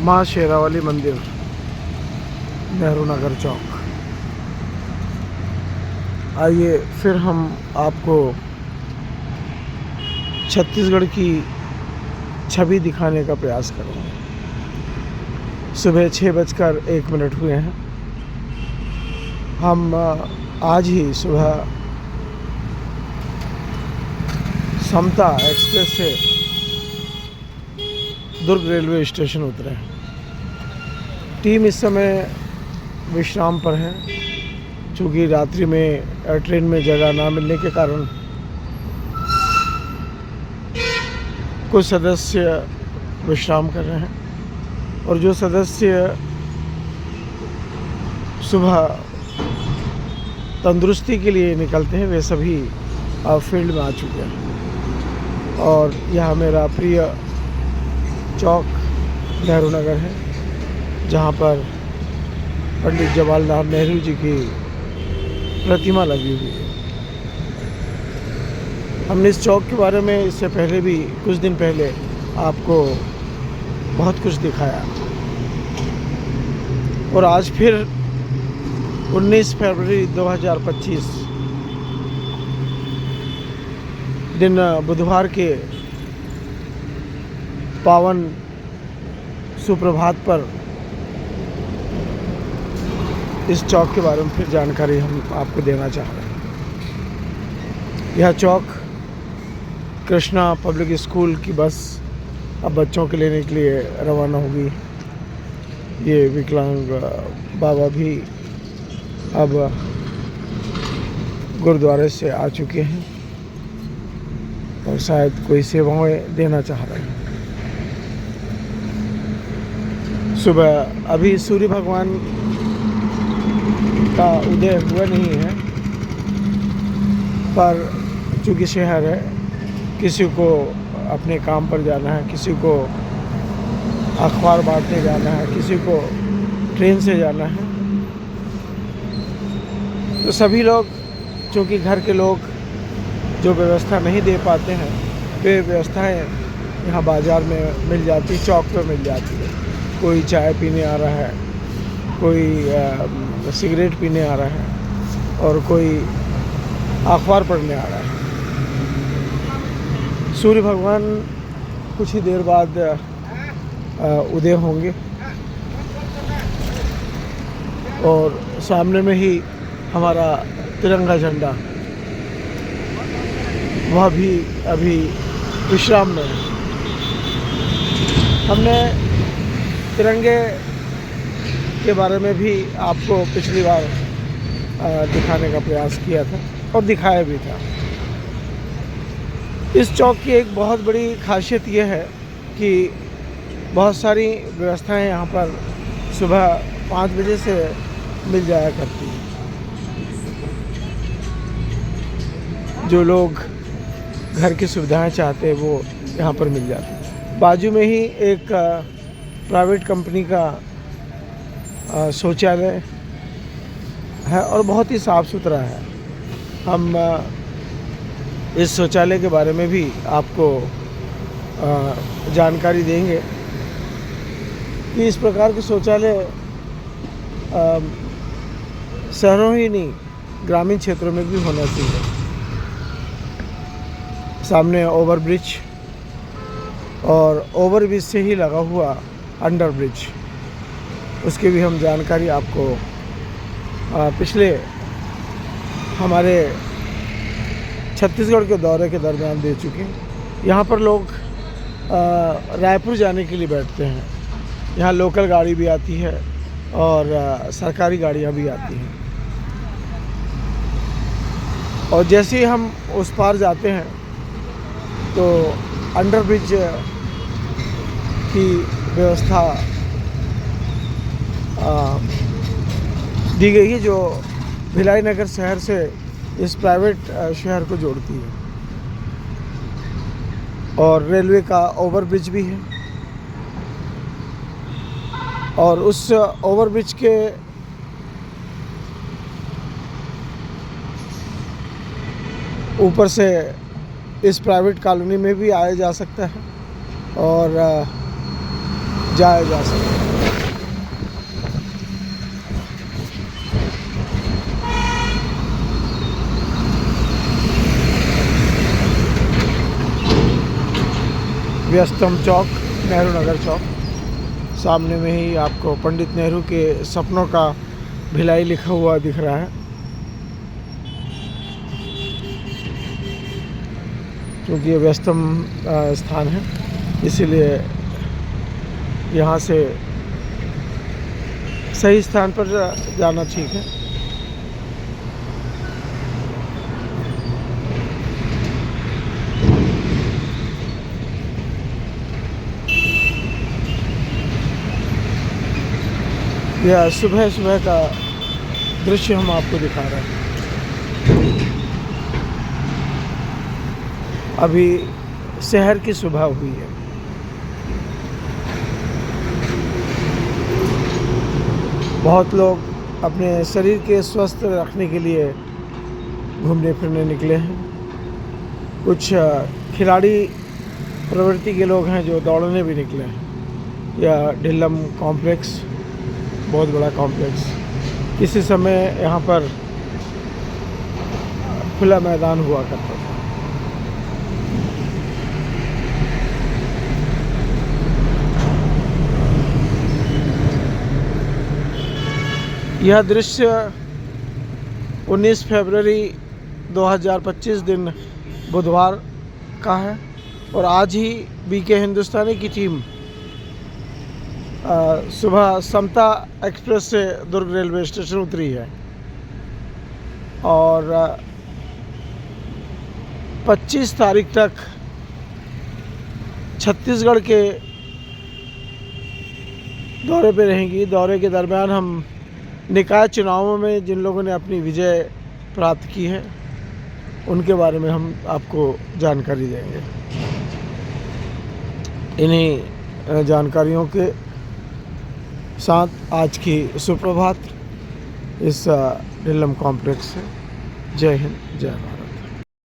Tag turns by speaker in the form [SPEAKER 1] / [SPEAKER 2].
[SPEAKER 1] माँ शेरावाली मंदिर, नेहरू नगर चौक। आइए फिर हम आपको छत्तीसगढ़ की छवि दिखाने का प्रयास करेंगे। सुबह 6:01 हुए हैं। हम आज ही सुबह समता एक्सप्रेस से दुर्ग रेलवे स्टेशन उतरे हैं। टीम इस समय विश्राम पर है, चूँकि रात्रि में ट्रेन में जगह ना मिलने के कारण कुछ सदस्य विश्राम कर रहे हैं और जो सदस्य सुबह तंदुरुस्ती के लिए निकलते हैं वे सभी फील्ड में आ चुके हैं। और यह मेरा प्रिय चौक नेहरू नगर है, जहाँ पर पंडित जवाहरलाल नेहरू जी की प्रतिमा लगी हुई है। हमने इस चौक के बारे में इससे पहले भी कुछ दिन पहले आपको बहुत कुछ दिखाया और आज फिर 19 फरवरी 2025 दिन बुधवार के पावन सुप्रभात पर इस चौक के बारे में फिर जानकारी हम आपको देना चाह रहे हैं। यह चौक कृष्णा पब्लिक स्कूल की बस अब बच्चों के लेने के लिए रवाना होगी। ये विकलांग बाबा भी अब गुरुद्वारे से आ चुके हैं और शायद कोई सेवाएं देना चाह रहे हैं। सुबह अभी सूर्य भगवान का उदय हुआ नहीं है, पर चूँकि शहर है, किसी को अपने काम पर जाना है, किसी को अखबार बांटने जाना है, किसी को ट्रेन से जाना है, तो सभी लोग, चूँकि घर के लोग जो व्यवस्था नहीं दे पाते हैं, वे व्यवस्थाएं यहाँ बाज़ार में मिल जाती, चौक पर मिल जाती है। कोई चाय पीने आ रहा है, कोई सिगरेट पीने आ रहा है और कोई अखबार पढ़ने आ रहा है। सूर्य भगवान कुछ ही देर बाद उदय होंगे और सामने में ही हमारा तिरंगा झंडा, वह भी अभी विश्राम में है। हमने तिरंगे के बारे में भी आपको पिछली बार दिखाने का प्रयास किया था और दिखाया भी था। इस चौक की एक बहुत बड़ी खासियत यह है कि बहुत सारी व्यवस्थाएं यहाँ पर सुबह 5 बजे से मिल जाया करती हैं। जो लोग घर की सुविधाएं चाहते हैं वो यहाँ पर मिल जाती हैं। बाजू में ही एक प्राइवेट कंपनी का शौचालय है और बहुत ही साफ़ सुथरा है। हम इस शौचालय के बारे में भी आपको जानकारी देंगे कि इस प्रकार के शौचालय शहरों ही नहीं, ग्रामीण क्षेत्रों में भी होना चाहिए। सामने ओवर ब्रिज और ओवर ब्रिज से ही लगा हुआ अंडर ब्रिज, उसकी भी हम जानकारी आपको पिछले हमारे छत्तीसगढ़ के दौरे के दरमियान दे चुके हैं। यहाँ पर लोग रायपुर जाने के लिए बैठते हैं। यहाँ लोकल गाड़ी भी आती है और सरकारी गाड़ियाँ भी आती हैं। और जैसे ही हम उस पार जाते हैं तो अंडर ब्रिज की व्यवस्था दी गई है, जो भिलाई नगर शहर से इस प्राइवेट शहर को जोड़ती है। और रेलवे का ओवर ब्रिज भी है और उस ओवर ब्रिज के ऊपर से इस प्राइवेट कॉलोनी में भी आया जा सकता है और जाया जा सकता है। व्यस्तम चौक, नेहरू नगर चौक। सामने में ही आपको पंडित नेहरू के सपनों का भिलाई लिखा हुआ दिख रहा है। क्योंकि ये व्यस्तम स्थान है, इसीलिए यहाँ से सही स्थान पर जाना ठीक है। यह सुबह सुबह का दृश्य हम आपको दिखा रहे हैं। अभी शहर की सुबह हुई है। बहुत लोग अपने शरीर के स्वस्थ रखने के लिए घूमने फिरने निकले हैं। कुछ खिलाड़ी प्रवृत्ति के लोग हैं जो दौड़ने भी निकले हैं। यह ढिल्लम कॉम्प्लेक्स बहुत बड़ा कॉम्प्लेक्स, किसी समय यहाँ पर खुला मैदान हुआ करता था। यह दृश्य 19 फरवरी 2025 दिन बुधवार का है और आज ही बीके हिंदुस्तानी की टीम सुबह समता एक्सप्रेस से दुर्ग रेलवे स्टेशन उतरी है और 25 तारीख तक छत्तीसगढ़ के दौरे पे रहेंगी। दौरे के दरमियान हम निकाय चुनावों में जिन लोगों ने अपनी विजय प्राप्त की है उनके बारे में हम आपको जानकारी देंगे। इन्हीं जानकारियों के साथ आज की सुप्रभात इस ढिल्लम कॉम्प्लेक्स से। जय हिंद, जय भारत।